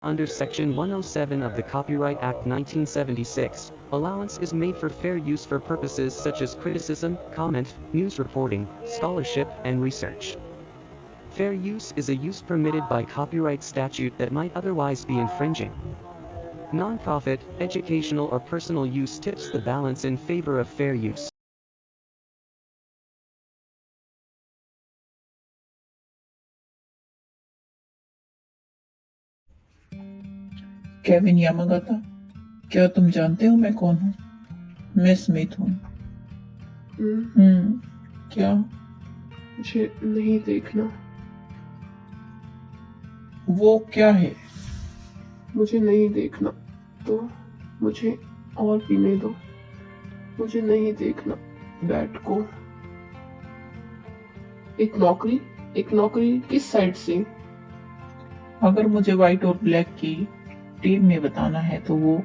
Under Section 107 of the Copyright Act 1976, allowance is made for fair use for purposes such as criticism, comment, news reporting, scholarship, and research. Fair use is a use permitted by copyright statute that might otherwise be infringing. Non-profit, educational or personal use tips the balance in favor of fair use. Kevin Yamagata, क्या तुम जानते हो मैं कौन हूँ? मैं Smith हूँ। क्या? मुझे नहीं देखना। वो क्या है? मुझे नहीं देखना तो मुझे और पीने दो। मुझे नहीं देखना बैट को। एक नौकरी किस साइड से? अगर मुझे व्हाइट और ब्लैक की टीम में बताना है तो वो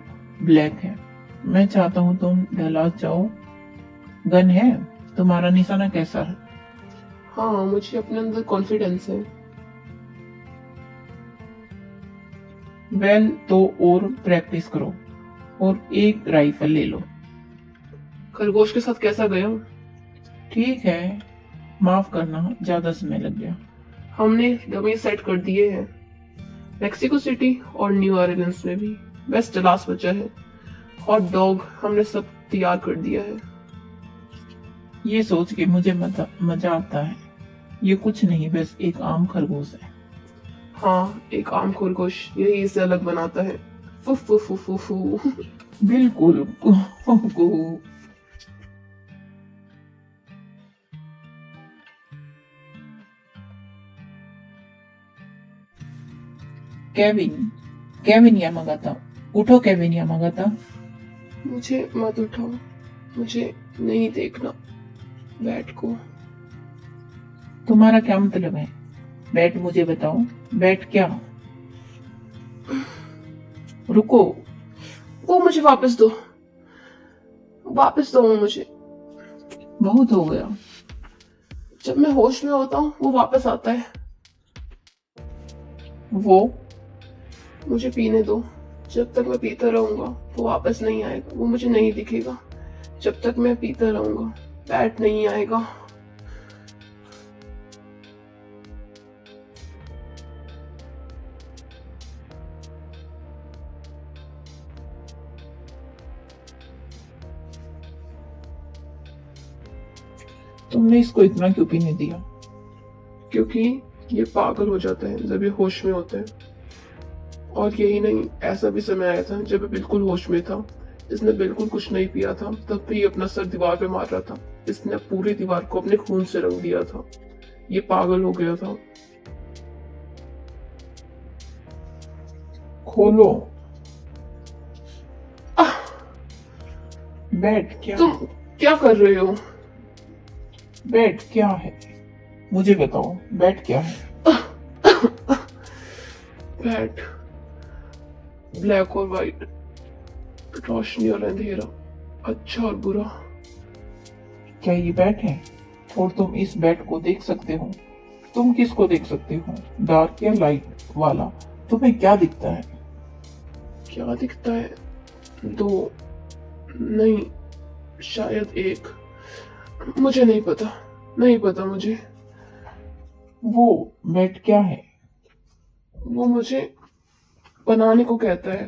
ब्लैक है। मैं चाहता हूँ तुम डलास जाओ। गन है? तुम्हारा निशाना कैसा है? हाँ, मुझे अपने अंदर कॉन्फिडेंस है। वेल, तो और प्रैक्टिस करो और एक राइफल ले लो। खरगोश के साथ कैसा गया? ठीक है, माफ करना, ज्यादा समय लग गया। हमने डमी सेट कर दिए हैं, मेक्सिको सिटी और न्यू ऑरलियंस में भी। बेस्ट डलास बचा है। हॉट डॉग हमने सब तैयार कर दिया है। ये सोच के मुझे मजा आता है। ये कुछ नहीं, बस एक आम खरगोश है। हाँ, एक आम खरगोश, यही इसे अलग बनाता है। फू फू फू फू फू। बिल्कुल। केविन यामागाता, उठो केविन यामागाता। मुझे मत उठाओ, मुझे नहीं देखना बैट को। तुम्हारा क्या मतलब है? बैट मुझे बताओ, बैट क्या? रुको, वो मुझे वापस दो मुझे। बहुत हो गया। जब मैं होश में होता हूँ वो वापस आता है। वो मुझे पीने दो। जब तक मैं पीता रहूंगा वो वापस नहीं आएगा। वो मुझे नहीं दिखेगा जब तक मैं पीता रहूंगा। बैट नहीं आएगा। तुमने इसको इतना क्यों पीने दिया? क्योंकि ये पागल हो जाता है जब ये होश में होता है। और यही नहीं, ऐसा भी समय आया था जब ये बिल्कुल होश में था। इसने बिल्कुल कुछ नहीं पिया था, तब भी अपना सर दीवार पे मार रहा था। इसने पूरी दीवार को अपने खून से रंग दिया था। ये पागल हो गया था। खोलो। बैट क्या? तुम क्या कर रहे हो? बैट क्या है? मुझे बताओ, बैट क्या है? बैट ब्लैक और व्हाइट, रोशनी और अंधेरा, अच्छा और बुरा। क्या ये बैट है? और तुम इस बैट को देख सकते हो? तुम किसको देख सकते हो, डार्क या लाइट वाला? तुम्हें क्या दिखता है? क्या दिखता है? दो, नहीं, शायद एक। मुझे नहीं पता मुझे। वो बैट क्या है? वो मुझे बनाने को कहता है।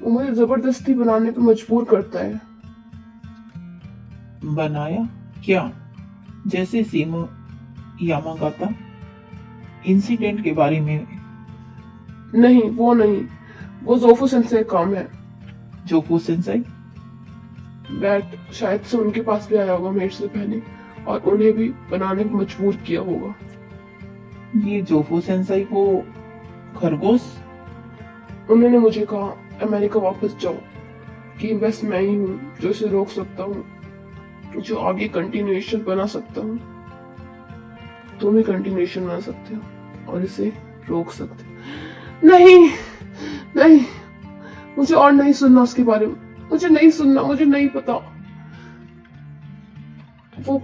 वो मुझे जबरदस्ती बनाने पे मजबूर करता है। बनाया क्या? जैसे सीमो यामागाता इंसिडेंट के बारे में? नहीं, वो जोफू सेंसेई का काम है। जोफू सेंसेई? बैट शायद से उनके पास भी आया होगा मेरे से पहले और उन्हें भी बनाने पे मजबूर किया होगा। ये जोफू सेंसेई को खरगोश? उन्होंने मुझे कहा अमेरिका वापस जाओ, कि बस मैं ही हूँ जो इसे रोक सकता हूँ, जो आगे कंटिन्यूएशन बना सकता हूँ। तुम ही कंटिन्यूएशन बना सकते हो और इसे रोक सकते हो। नहीं, मुझे और नहीं सुनना उसके बारे में। मुझे नहीं सुनना, मुझे नहीं पता। वो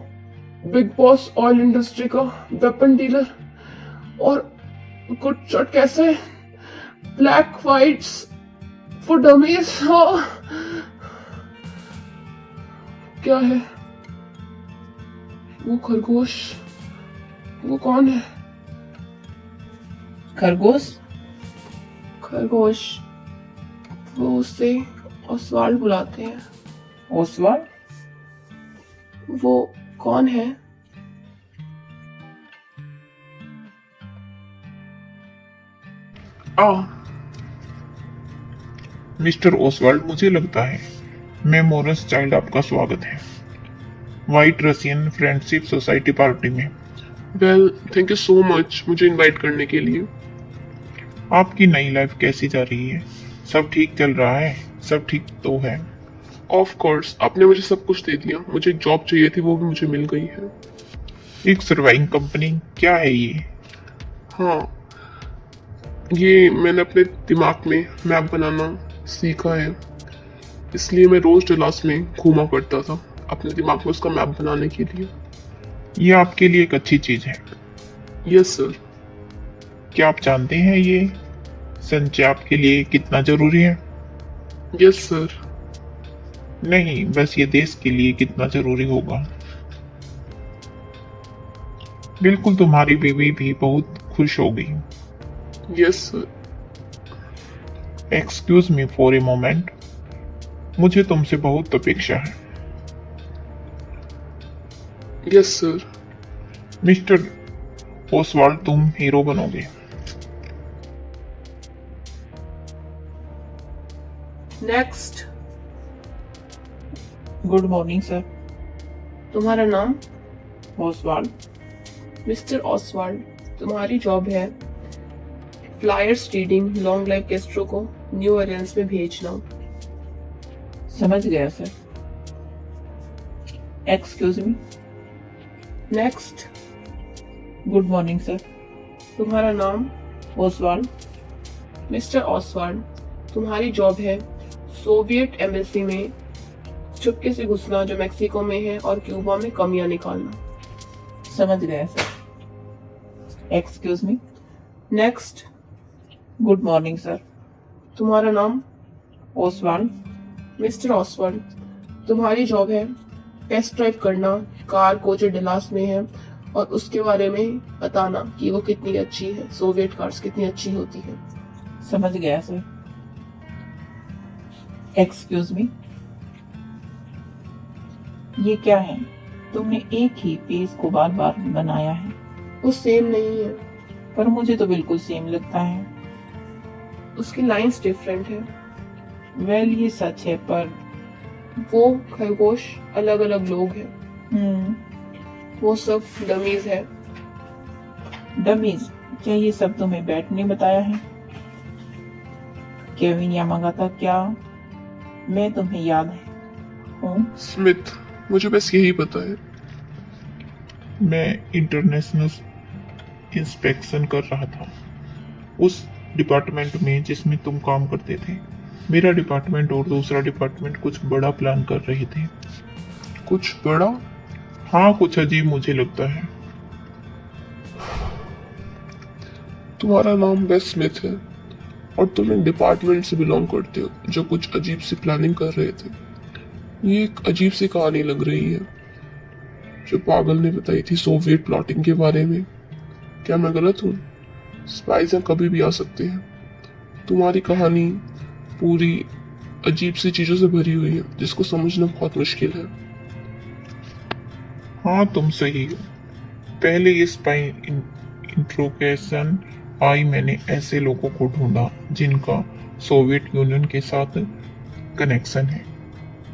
बिग बॉस ऑयल इंडस्ट्री का वेपन डीलर और गुड शॉट कैसा है? Black whites for dummies. हाँ, क्या है वो खरगोश? वो कौन है? खरगोश? खरगोश, वो उसे ओसवाल्ड बुलाते हैं। ओसवाल्ड? वो कौन है? मिस्टर ओसवाल्ड, मुझे लगता है मेमोरस चाइल्ड आपका स्वागत है white Russian friendship society party में। Well, thank you so much मुझे इनवाइट करने के लिए। आपकी नई लाइफ कैसी जा रही है? सब ठीक चल रहा है? सब ठीक तो है? ऑफ कोर्स, आपने मुझे सब कुछ दे दिया। मुझे एक जॉब चाहिए थी, वो भी मुझे मिल गई है। एक सर्वाइविंग कंपनी? क्या है ये? हाँ, ये मैंने अपने दिमाग में मैप बनाना सीखा है, इसलिए मैं रोज डलास में घूमा करता था अपने दिमाग में उसका मैप बनाने के लिए। ये आपके लिए एक अच्छी चीज है। Yes sir. क्या आप जानते हैं ये संचय आपके लिए कितना जरूरी है? Yes sir. नहीं, बस ये देश के लिए कितना जरूरी होगा। बिल्कुल, तुम्हारी बीवी भी बहुत खुश होगी। Yes sir. Excuse me for a moment, मुझे तुमसे बहुत अपेक्षा है। Yes sir. मिस्टर ओसवाल्ड, तुम हीरो बनोगे। नेक्स्ट। Good morning sir. तुम्हारा नाम? ओसवाल्ड। मिस्टर ऑसवाल्ड, तुम्हारी जॉब है flyers reading long life gastro को न्यू ऑरलियंस में भेजना। समझ गया sir. Excuse me. Next. Good morning sir. तुम्हारा नाम? ओसवाल्ड। मिस्टर ऑसवाल्ड, तुम्हारी जॉब है सोवियत एम्बेसी में चुपके से घुसना जो मेक्सिको में है और क्यूबा में कमियां निकालना। समझ गया sir. Excuse me. Next. Good morning sir. तुम्हारा नाम? ओसवाल्ड। मिस्टर ऑसवाल्ड, तुम्हारी जॉब है टेस्ट ड्राइव करना कार को जो डलास में है और उसके बारे में बताना कि वो कितनी अच्छी है, सोवियत कार्स कितनी अच्छी होती है। समझ गया सर। Excuse me. ये क्या है? तुमने एक ही पेज को बार बार बनाया है। वो सेम नहीं है। पर मुझे तो बिल्कुल सेम लगता है। उसकी लाइंस डिफरेंट है। वेल, ये सच है, पर वो खरगोश अलग अलग लोग हैं। वो सब डमीज है। डमीज? क्या ये सब तुम्हें बैट ने बताया है? केविन यामागाता, क्या मैं तुम्हें याद हूँ? स्मिथ, मुझे बस यही पता है। मैं इंटरनेशनल इंस्पेक्शन कर रहा था उस डिपार्टमेंट में जिसमें तुम काम करते थे। मेरा डिपार्टमेंट और दूसरा डिपार्टमेंट कुछ बड़ा प्लान कर रहे थे। कुछ बड़ा? हाँ, कुछ अजीब मुझे लगता है। तुम्हारा नाम वेस स्मिथ है और तुम एक डिपार्टमेंट से बिलोंग करते हो जो कुछ अजीब सी प्लानिंग कर रहे थे। ये एक अजीब सी कहानी लग रही है जो पागल ने बताई थी सोवियत प्लॉटिंग के बारे में। क्या मैं गलत हूँ? स्पाइस कभी भी आ सकते हैं। तुम्हारी कहानी पूरी अजीब सी चीजों से भरी हुई है जिसको समझना बहुत मुश्किल है। हाँ, तुम सही हो। पहले ये स्पाई इंट्रोगेशन आई, मैंने ऐसे लोगों को ढूंढा जिनका सोवियत यूनियन के साथ कनेक्शन है,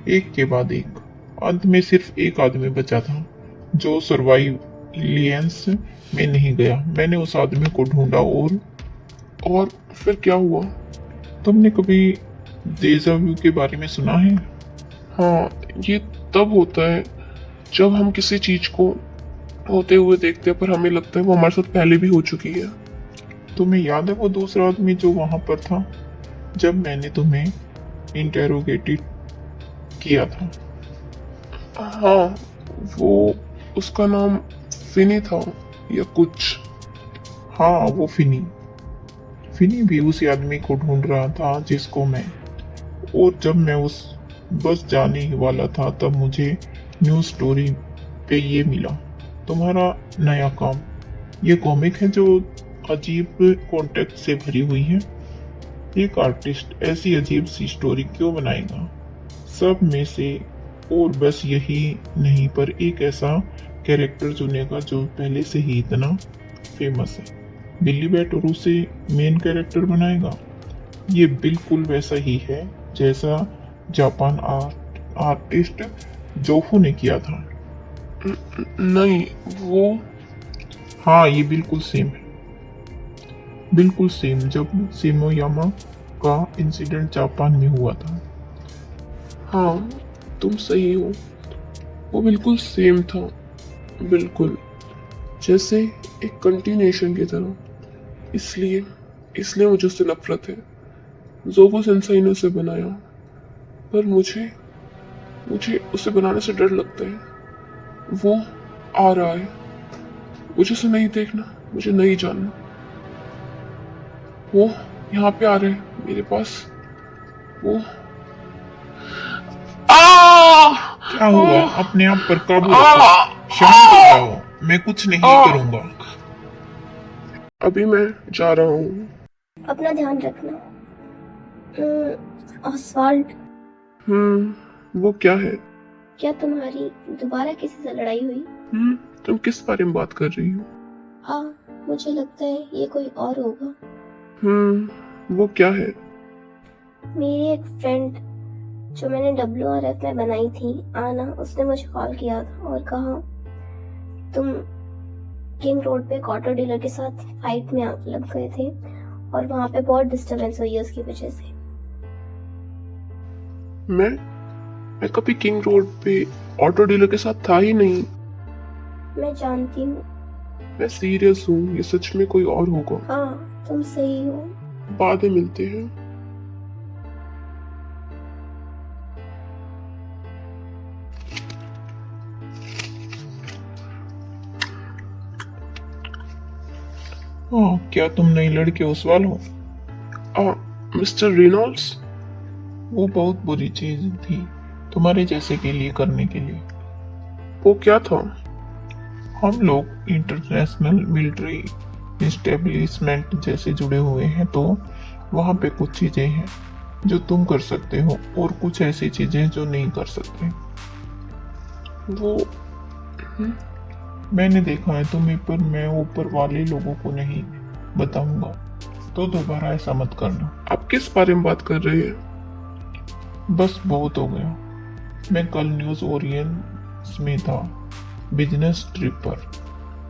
एक के बाद एक। अंत में सिर्फ एक आदमी बचा था जो सर्वाइलियंस में नहीं गया। मैंने उस आदमी को ढूंढा और फिर क्या हुआ? तुमने कभी डेजा व्यू के बारे में सुना है? हाँ, ये तब होता है जब हम किसी चीज को होते हुए देखते हैं पर हमें लगता है वो हमारे साथ पहले भी हो चुकी है। तुम्हें याद है वो दूसरा आदमी जो वहां पर था जब मैंने तुम्हें इंटेरोगेटेड किया था? हाँ, वो उसका नाम फिनी था या कुछ। हाँ, वो फिनी विनी भी उसी आदमी को ढूंढ रहा था जिसको मैं, और जब मैं उस बस जाने ही वाला था तब मुझे न्यूज़ स्टोरी पे ये मिला, तुम्हारा नया काम। ये कॉमिक है जो अजीब कॉन्टेक्स्ट से भरी हुई है। एक आर्टिस्ट ऐसी अजीब सी स्टोरी क्यों बनाएगा? सब में से और बस यही नहीं पर एक ऐसा कैरेक्टर चुनेगा जो पहले से ही इतना फेमस है। बिल्ली बैट और उसे मेन कैरेक्टर बनाएगा। ये बिल्कुल वैसा ही है जैसा जापान आर्टिस्ट जोफो ने किया था। नहीं, वो हाँ, ये बिल्कुल सेम है, बिल्कुल सेम जब सिमोयामा का इंसिडेंट जापान में हुआ था। हाँ, तुम सही हो, वो बिल्कुल सेम था, बिल्कुल जैसे एक कंटिन्यूएशन की तरह। इसलिए मुझे उससे नफरत है। जोबो सेंसेई ने उसे बनाया, पर मुझे उसे बनाने से डर लगता है। वो आ रहा है, मुझे उसे नहीं देखना, मुझे नहीं जानना। वो यहाँ पे आ रहे हैं मेरे पास। वो क्या हुआ? अपने आप पर काबू रखो, शांत हो जाओ, मैं कुछ नहीं करूंगा। अभी मैं जा रहा हूँ। अपना ध्यान रखना। ऑसवाल्ड, वो क्या है? क्या तुम्हारी दोबारा किसी से लड़ाई हुई? तुम किस बारे में बात कर रही हो? हाँ, मुझे लगता है ये कोई और होगा। वो क्या है? मेरी एक फ्रेंड जो मैंने WRF में बनाई थी, आना, उसने मुझे कॉल किया था और कहा तुम किंग रोड पे एक ऑटो डीलर के साथ फाइट में लग गए थे और वहां पे बहुत डिस्टरबेंस हुई है उसकी वजह से। मैं कभी किंग रोड पे ऑटो डीलर के साथ था ही नहीं। मैं जानती हूँ। मैं सीरियस हूँ, ये सच में कोई और होगा। हाँ, तुम सही हो। बाद में मिलते हैं। हाँ, क्या तुम नई लड़की ओसवाल हो? Mister Reynolds? वो बहुत बुरी चीज थी तुम्हारे जैसे के लिए करने के लिए। वो क्या था? हम लोग इंटरनेशनल मिलिट्री एस्टेब्लिशमेंट जैसे जुड़े हुए हैं, तो वहाँ पे कुछ चीजें हैं जो तुम कर सकते हो और कुछ ऐसी चीजें जो नहीं कर सकते। वो मैंने देखा है तुम्हें, पर मैं ऊपर वाले लोगों को नहीं बताऊंगा, तो दोबारा ऐसा मत करना। आप किस बारे में बात कर रहे हैं? बस बहुत हो गया। मैं कल न्यूज़ ओरिएंस में था, बिजनेस ट्रिप पर।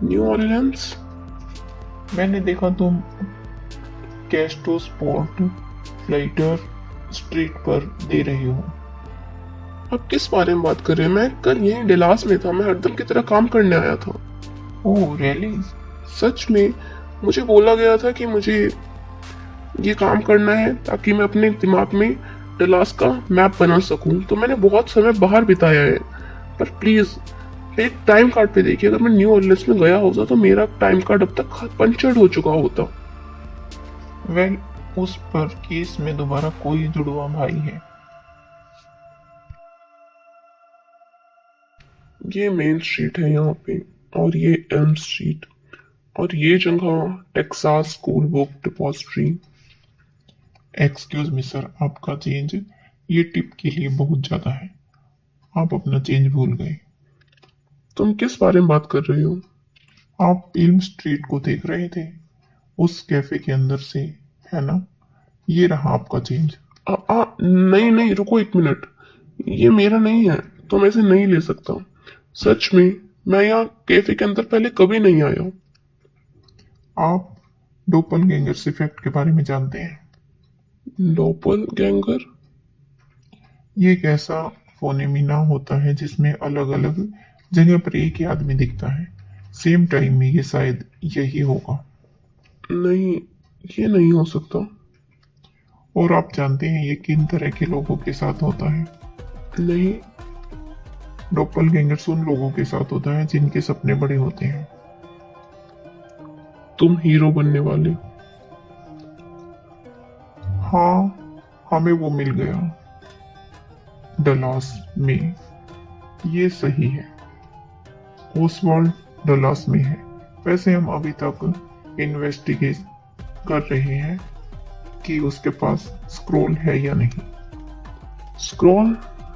New Orleans? मैंने देखा तुम कैस्टो स्पोर्ट फ्लाइटर स्ट्रीट पर दे रही हो। आप किस बारे में बात कर रहे हैं? मैं कल यहीं डेलास में था, मैं हरदम की तरह काम करने आया था। Oh really? सच में मुझे बोला गया था कि मुझे ये काम करना है ताकि मैं अपने दिमाग में डेलास का मैप बना सकूं। तो मैंने बहुत समय बाहर बिताया है, पर प्लीज एक टाइम कार्ड पे देखिए, अगर मैं न्यू ऑरलियंस में गया होता तो मेरा टाइम कार्ड अब तक पंचर्ड हो चुका होता। वेल, उस पर केस में दोबारा कोई जुड़वा भाई है। ये मेन स्ट्रीट है यहाँ पे, और ये एल्म स्ट्रीट, और ये जगह Texas school book depository. Excuse me sir, आपका चेंज ये टिप के लिए बहुत ज्यादा है। आप अपना चेंज भूल गए। तुम किस बारे में बात कर रहे हो? आप इल्म स्ट्रीट को देख रहे थे, उस कैफे के अंदर से, है ना? ये रहा आपका चेंज। नहीं, रुको एक मिनट, ये मेरा नहीं है, तो मैं इसे नहीं ले सकता। सच में मैं यहाँ कैफे के अंदर पहले कभी नहीं आया। आप डोपलगैंगर्स इफेक्ट के बारे में जानते हैं? डोपलगैंगर? ये एक ऐसा फोनेमिना होता है जिसमें अलग अलग जगह पर एक ही आदमी दिखता है सेम टाइम में। ये शायद यही होगा। नहीं, ये नहीं हो सकता। और आप जानते हैं ये किन तरह के लोगों के साथ होता है? नहीं। डोपलगैंगर्स उन लोगों के साथ होता है जिनके सपने बड़े होते हैं। तुम हीरो बनने वाले? हाँ, हमें वो मिल गया, डलास में। ये सही है, ओसवाल्ड डलास में है। वैसे हम अभी तक इन्वेस्टिगेट कर रहे हैं कि उसके पास स्क्रॉल है या नहीं। स्क्रॉल?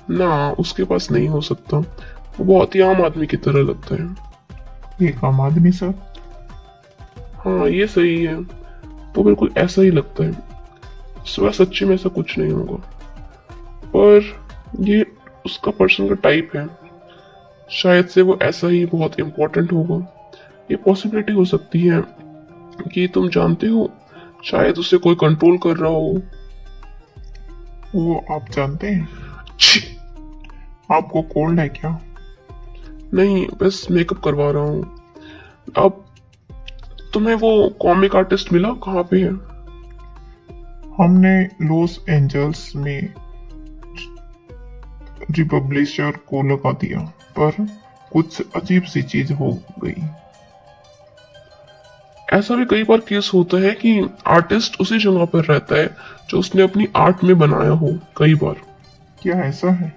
ना, उसके पास नहीं हो सकता। वो बहुत ही आम आदमी की तरह लगता है। एक आम आदमी सर? हाँ, ये सही है। तो बिल्कुल ऐसा ही लगता है। सिवा सच्ची में ऐसा कुछ नहीं होगा, पर ये उसका पर्सन का टाइप है। शायद से वो ऐसा ही बहुत इम्पोर्टेंट होगा। ये पॉसिबिलिटी हो सकती है कि तुम जानते हो, शायद उसे कोई कंट्रोल कर रहा हो। वो आप जानते हैं? छी! आपको कोल्ड है क्या? नहीं, बस मेकअप करवा रहा हूँ। अब तुम्हें वो कॉमिक आर्टिस्ट मिला? कहाँ पे है? हमने लॉस एंजल्स में रिपब्लिशर को लगा दिया, पर कुछ अजीब सी चीज हो गई। ऐसा भी कई बार केस होता है कि आर्टिस्ट उसी जगह पर रहता है जो उसने अपनी आर्ट में बनाया हो। कई बार क्या ऐसा है?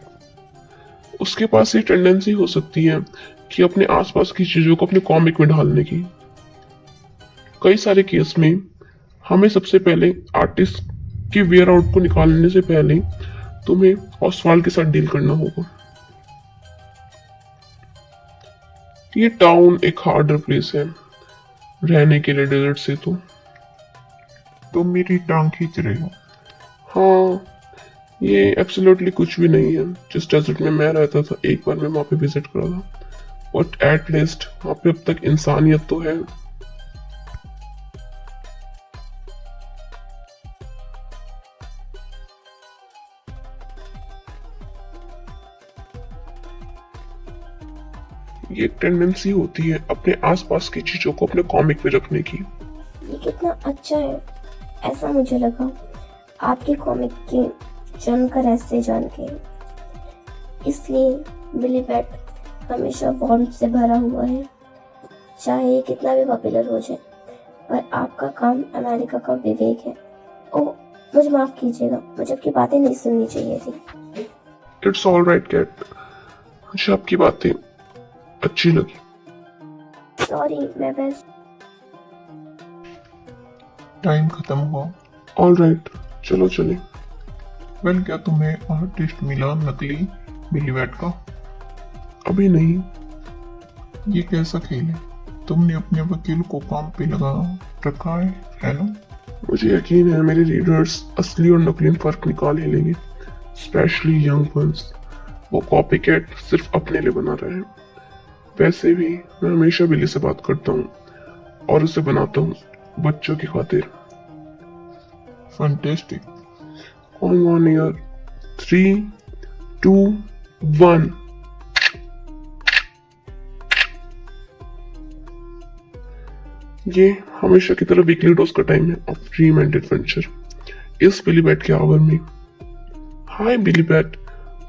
उसके पास ये टेंडेंसी हो सकती है कि अपने आसपास की चीजों को अपने कॉमिक में ढालने की। कई सारे केस में हमें सबसे पहले आर्टिस्ट के वेयर आउट को निकालने से पहले तुम्हें ओसवाल्ड के साथ डील करना होगा। ये टाउन एक हार्डर प्लेस है रहने के लिए डेजर्ट से। तो मेरी टांग खींच रहे हो? हाँ, ये एब्सोल्युटली कुछ भी नहीं है। जिस डेजर्ट में मैं रहता था, एक बार मैं वहां पे विजिट करा था, बट एट लीस्ट वहां पे अब तक इंसानियत तो है। ये एक टेंडेंसी होती है अपने आसपास की चीजों को अपने कॉमिक में रखने की। ये कितना अच्छा है, ऐसा मुझे लगा आपके कॉमिक के जन्म का रहस्य जान के। इसलिए बिली बैट हमेशा वार्मथ से भरा हुआ है, चाहे ये कितना भी पॉपुलर हो जाए। पर आपका काम अमेरिका का विवेक है। ओह, मुझे माफ कीजिएगा, मुझे आपकी बातें नहीं सुननी चाहिए थी। इट्स ऑल राइट कैट, मुझे आपकी बातें अच्छी लगी। सॉरी, मैं बस टाइम खत्म हुआ। ऑल राइट, चलो चले। वेल, क्या तुम्हें आर्टिस्ट मिला नकली बिली बैट का? अभी नहीं। ये कैसा खेल है? तुमने अपने वकील को काम पे लगा रखा है ना? मुझे यकीन है मेरे रीडर्स असली और नकली में फर्क निकाल ही लेंगे, स्पेशली यंग वंस। वो कॉपी कैट सिर्फ अपने लिए बना रहे हैं। वैसे भी मैं हमेशा बिली से बात करता हूँ और उसे बनाता हूँ बच्चों की खातिर। फैंटास्टिक। Going on here. 3, 2, 1. ये हमेशा की तरह वीकली डोज का टाइम है ऑफ ड्रीम एंड एडवेंचर इस बिली बैट के आवर में। हाय बिली बैट,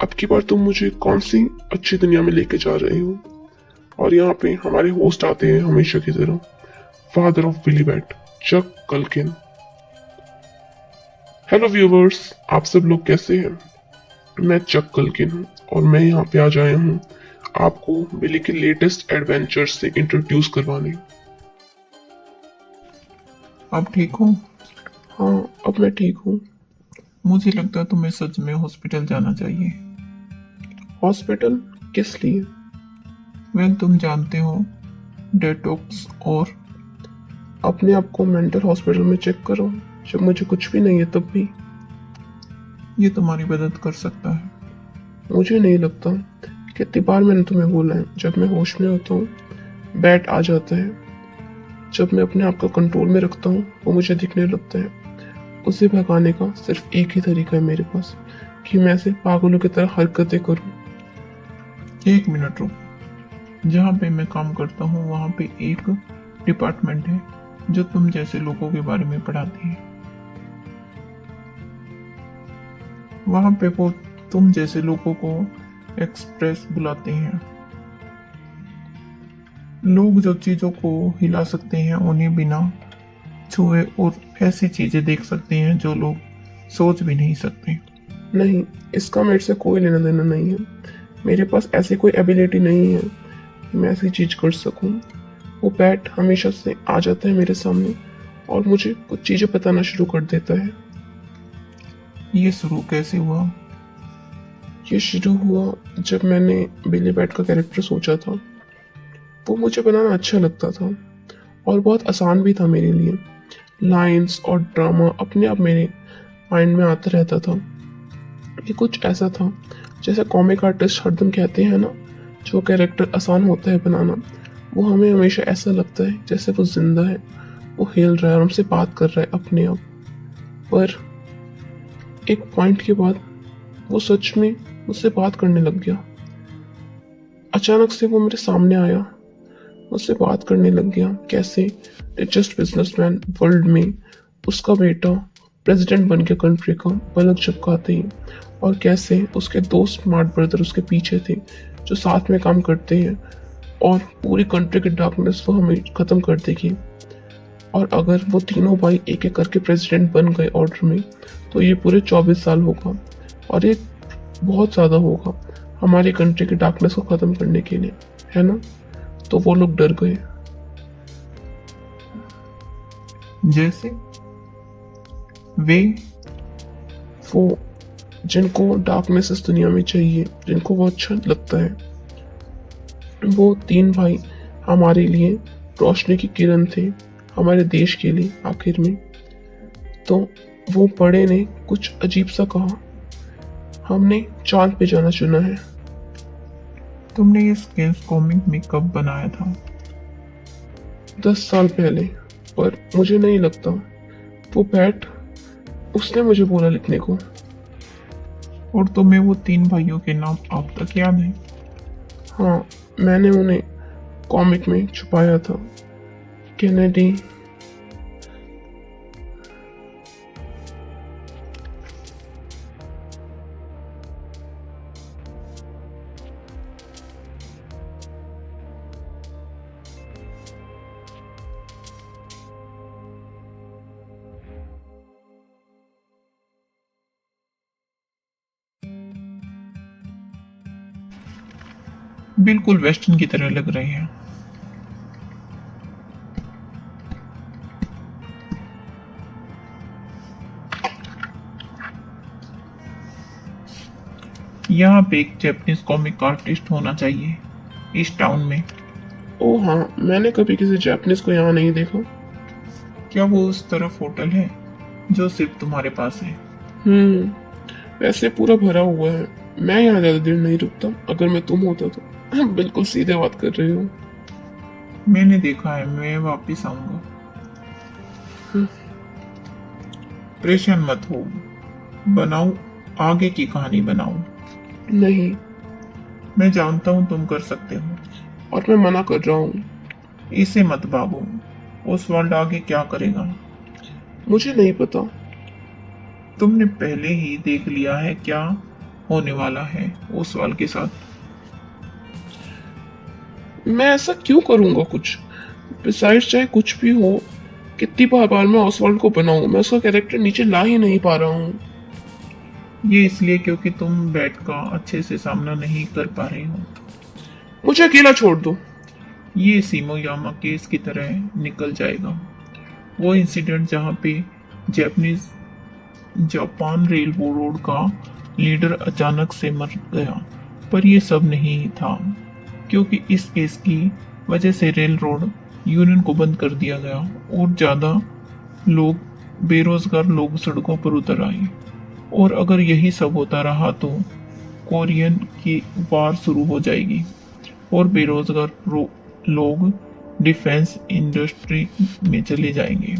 अब की बार तुम मुझे कौन सी अच्छी दुनिया में लेके जा रहे हो? और यहाँ पे हमारे होस्ट आते हैं हमेशा की तरह, father of Billy Bat, Chuck Culkin. Hello viewers, आप सब लोग कैसे हैं? मैं चक कल्किन हूँ और मैं यहाँ पे आज आया हूँ आपको बिली के लेटेस्ट एडवेंचर्स से इंट्रोड्यूस करवाने। आप ठीक हो? हाँ, अब मैं ठीक हूँ। मुझे लगता है तुम्हें सच में हॉस्पिटल जाना चाहिए। हॉस्पिटल किस लिए? वेल, तुम जानते हो, डेटॉक्स। और अपने आप को मेंटल हॉस्पिटल में चेक करो जब मुझे कुछ भी नहीं है तब भी। ये तुम्हारी मदद कर सकता है। मुझे नहीं लगता। कितनी बार मैंने तुम्हें बोला है, जब मैं होश में होता हूँ बैट आ जाता है। जब मैं अपने आप को कंट्रोल में रखता हूँ वो मुझे दिखने लगता है। उसे भगाने का सिर्फ एक ही तरीका है मेरे पास, कि मैं ऐसे पागलों की तरह हरकतें करूँ। एक मिनट रुक। जहाँ पे मैं काम करता हूँ वहाँ पे एक डिपार्टमेंट है जो तुम जैसे लोगों के बारे में पढ़ाती है। वहाँ पे वो तुम जैसे लोगों को एक्सप्रेस बुलाते हैं। लोग जो चीजों को हिला सकते हैं उन्हें बिना छुए और ऐसी चीजें देख सकते हैं जो लोग सोच भी नहीं सकते। नहीं, इसका मेरे से कोई लेना देना नहीं है। मेरे पास ऐसी कोई एबिलिटी नहीं है कि मैं ऐसी चीज कर सकूं। वो पैट हमेशा से आ जाता है मेरे सामने और मुझे कुछ चीजें बताना शुरू कर देता है। ये शुरू कैसे हुआ? ये शुरू हुआ जब मैंने बिली बैट का कैरेक्टर सोचा था। वो मुझे बनाना अच्छा लगता था और बहुत आसान भी था मेरे लिए। लाइंस और ड्रामा अपने आप मेरे माइंड में आता रहता था। ये कुछ ऐसा था जैसे कॉमिक आर्टिस्ट हरदम कहते हैं ना, जो कैरेक्टर आसान होता है बनाना, वो हमें हमेशा ऐसा लगता है जैसे वो जिंदा है, वो हिल रहा है और हमसे बात कर रहा है अपने आप। पर एक पॉइंट के बाद वो सच में मुझसे बात करने लग गया। अचानक से वो मेरे सामने आया, मुझसे बात करने लग गया। कैसे रिचेस्ट बिजनेसमैन वर्ल्ड में उसका बेटा प्रेसिडेंट बन गया कंट्री का पलक झपकाते ही, और कैसे उसके दो स्मार्ट ब्रदर उसके पीछे थे जो साथ में काम करते हैं और पूरी कंट्री की डार्कनेस वो हमें खत्म कर देगी। और अगर वो तीनों भाई एक एक करके प्रेसिडेंट बन गए ऑर्डर में, तो ये पूरे 24 साल होगा और ये बहुत ज़्यादा होगा हमारी कंट्री की डार्कनेस को ख़त्म करने के लिए, है ना? तो वो लोग डर गए। जैसे वे वो जिनको डार्कनेस इस दुनिया में चाहिए, जिनको वो अच्छा लगता है, वो तीन भाई हमारे लिए रोशनी की किरण थे, हमारे देश के लिए आखिर में। तो वो बड़े ने कुछ अजीब सा कहा, हमने चांद पे जाना चुना है। तुमने ये स्केल्स कॉमिक में कब बनाया था? 10 साल पहले, पर मुझे नहीं लगता वो बैट उसने मुझे बोला लिखने को। और तुम्हें वो तीन भाइयों के नाम अब तक याद है? हाँ, मैंने उन्हें कॉमिक में छुपाया था। कैनेडी, बिल्कुल वेस्टर्न की तरह लग रहे हैं। यहाँ पे एक जापानीज कॉमिक आर्टिस्ट होना चाहिए इस टाउन में। ओह हाँ, मैंने कभी किसी जापानीज को यहाँ नहीं देखा। क्या वो उस तरफ होटल है जो सिर्फ तुम्हारे पास है? वैसे पूरा भरा हुआ है। मैं यहाँ ज्यादा देर नहीं रुकता। अगर मैं तुम होता तो बिल्कुल सीधे बात कर रही हो। मैंने देखा है, मैं वापस आऊंगा। परेशान मत हो, बनाओ आगे की कहानी बनाओ। नहीं, मैं जानता हूँ तुम कर सकते हो। और मैं मना कर रहा हूँ। इसे मत भागो, उस वर्ल्ड आगे क्या करेगा मुझे नहीं पता। तुमने पहले ही देख लिया है क्या होने वाला है उस वाल के साथ। मैं ऐसा क्यों करूंगा कुछ? बिसाइड्स चाहे कुछ भी हो, कितनी बार मैं ऑसवाल्ड को बनाऊं, मैं उसका कैरेक्टर नीचे ला ही नहीं पा रहा हूँ। ये इसलिए क्योंकि तुम बैट का अच्छे से सामना नहीं कर पा रहे हो। मुझे अकेला छोड़ दो। ये सीमोयामा केस की तरह निकल जाएगा। वो इंसिडेंट जहाँ पे जापान रेल रोड का लीडर अचानक से मर गया, पर ये सब नहीं था, क्योंकि इस केस की वजह से रेल रोड यूनियन को बंद कर दिया गया और ज्यादा लोग, बेरोजगार लोग सड़कों पर उतर आए। और अगर यही सब होता रहा तो कोरियन की वार शुरू हो जाएगी और बेरोजगार लोग डिफेंस इंडस्ट्री में चले जाएंगे।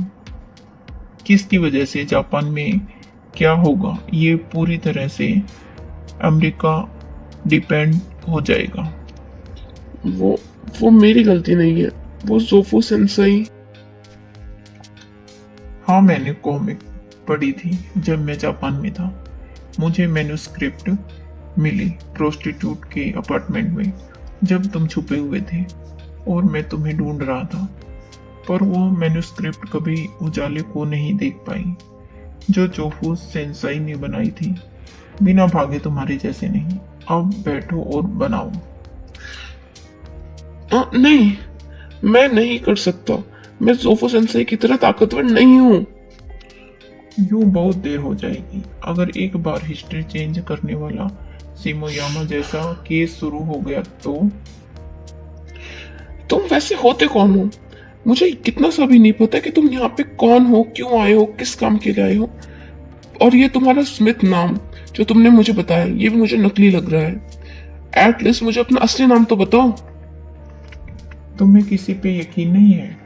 किसकी वजह से जापान में क्या होगा ये पूरी तरह से अमेरिका डिपेंड हो जाएगा। वो मेरी गलती नहीं है, वो जोफू सेंसेई। हाँ, मैंने कॉमिक पढ़ी थी जब मैं जापान में था। मुझे मैन्युस्क्रिप्ट मिली प्रोस्टिट्यूट के अपार्टमेंट में जब तुम छुपे हुए थे और मैं तुम्हें ढूंढ रहा था, पर वो मैन्युस्क्रिप्ट कभी उजाले को नहीं देख पाई। जो जोफू सेंसाई ने बनाई थी। बिना भागे तुम्हारे जैसे नहीं। अब बैठो और बनाओ। नहीं, मैं नहीं कर सकता। मैं जोफो सेंसेई की तरह ताकतवर नहीं हूँ। यूं बहुत देर हो जाएगी। अगर एक बार हिस्ट्री चेंज करने वाला सिमोयामा जैसा केस शुरू हो गया तो तुम वैसे होते कौन हो? मुझे कितना सा भी नहीं पता कि तुम यहाँ पे कौन हो, क्यों आए हो, किस काम के लिए आए हो। और ये तुम्हारा स्मिथ नाम जो तुमने मुझे बताया, ये भी मुझे नकली लग रहा है। एटलीस्ट मुझे अपना असली नाम तो बताओ। तुम्हें किसी पे यकीन नहीं है?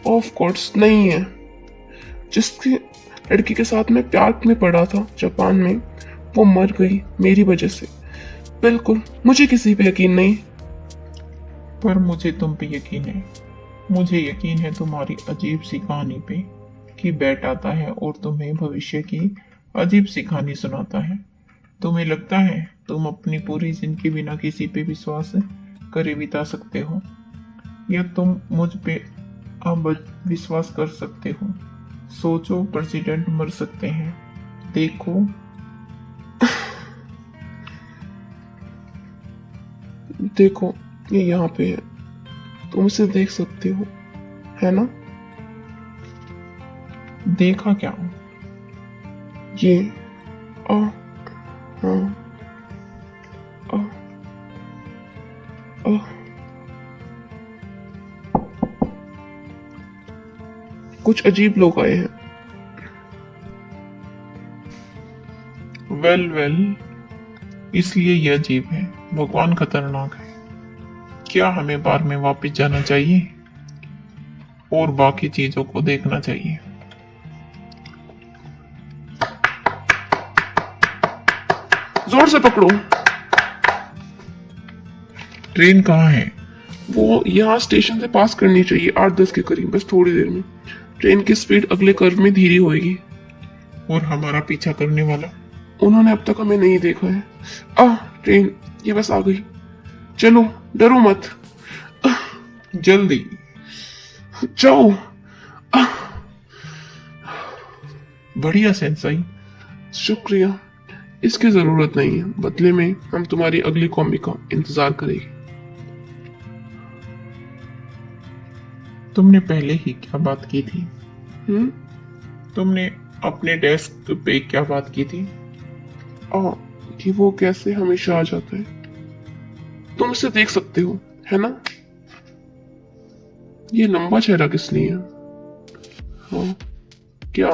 ऑफ कोर्स नहीं है। जिसकी लड़की के साथ मैं प्यार में पड़ा था जापान में, वो मर गई मेरी वजह से। बिल्कुल, मुझे किसी पे यकीन नहीं। पर मुझे तुम पे यकीन है। मुझे यकीन है तुम्हारी अजीब सी कहानी पे कि बैट आता है और तुम्हें भविष्य की अजीब सी कहानी सुनाता है। तुम्हें लगता है तुम अपनी पूरी जिंदगी बिना किसी पे विश्वास करे बिता सकते हो, या तुम मुझ पे अब विश्वास कर सकते हो। सोचो, प्रेसिडेंट मर सकते हैं। देखो, देखो ये यहाँ पे है, तुम इसे देख सकते हो, है ना? देखा क्या? ये आ हाँ आ आ कुछ अजीब लोग आए हैं। वेल, इसलिए यह अजीब है। भगवान खतरनाक है। क्या हमें बार में वापस जाना चाहिए और बाकी चीजों को देखना चाहिए? जोर से पकड़ो। ट्रेन कहाँ है? वो यहाँ स्टेशन से पास करनी चाहिए 8-10 के करीब, बस थोड़ी देर में। ट्रेन की स्पीड अगले कर्व में धीरे होएगी। और हमारा पीछा करने वाला? उन्होंने अब तक हमें नहीं देखा है। ट्रेन ये बस आ गई। चलो, डरो मत। जल्दी जाओ। बढ़िया सेंसाई। शुक्रिया, इसकी जरूरत नहीं है। बदले में हम तुम्हारी अगली कॉमिक का इंतजार करेंगे। तुमने पहले ही क्या बात की थी? तुमने अपने डेस्क पे क्या बात की थी? कि वो कैसे हमेशा आ जाता है। तुम इसे देख सकते हो, है ना? ये लंबा चेहरा किस लिए है? हाँ, क्या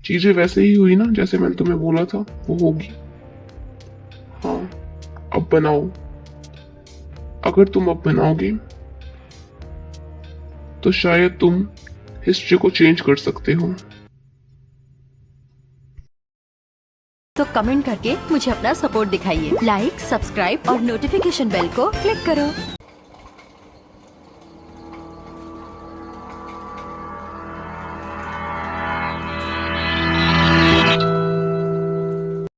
चीजें वैसे ही हुई ना जैसे मैंने तुम्हें बोला था वो होगी? हाँ, अब बनाओ। अगर तुम अब बनाओगे तो शायद तुम हिस्ट्री को चेंज कर सकते हो। तो कमेंट करके मुझे अपना सपोर्ट दिखाइए। लाइक, सब्सक्राइब और नोटिफिकेशन बेल को क्लिक करो।